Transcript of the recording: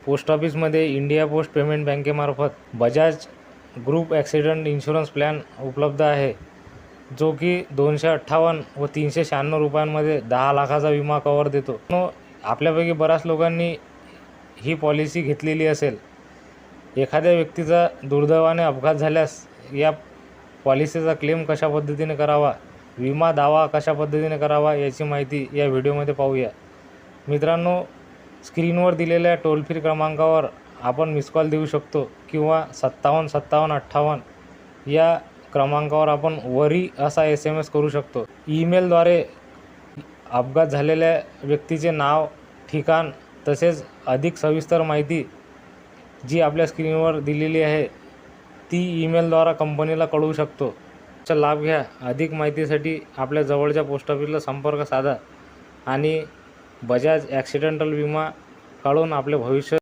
Post ऑफिसमध्ये India post payment बँकेमार्फत Bajaj group accident insurance plan उपलब्ध आहे, जो की 258 व 396 रुपयांमध्ये 10 लाखाचा विमा कव्हर देतो. आपल्यापैकी बऱ्याच लोकांनी ही पॉलिसी घेतलेली असेल. एखाद्या व्यक्तीचा दुर्दैवाने अपघात झाल्यास या पॉलिसीचा क्लेम कशा पद्धतीने करावा, विमा दावा कशा पद्धतीने करावा याची माहिती या व्हिडिओमध्ये पाहूया. मित्रांनो, स्क्रीनवर दिलेल्या टोल फ्री क्रमांकावर आपण मिस कॉल देऊ शकतो किंवा 57 57 58 या क्रमांकावर आपण वरी असा SMS करू शकतो. ईमेलद्वारे अपघात झालेल्या व्यक्तीचे नाव, ठिकाण तसेच अधिक सविस्तर माहिती जी आपल्या स्क्रीनवर दिलेली आहे ती ईमेलद्वारा कंपनीला कळवू शकतो. याचा लाभ घ्या. अधिक माहितीसाठी आपल्या जवळच्या पोस्ट ऑफिसला संपर्क साधा आणि बजाज ॲक्सिडेंटल विमा काढून आपले भविष्य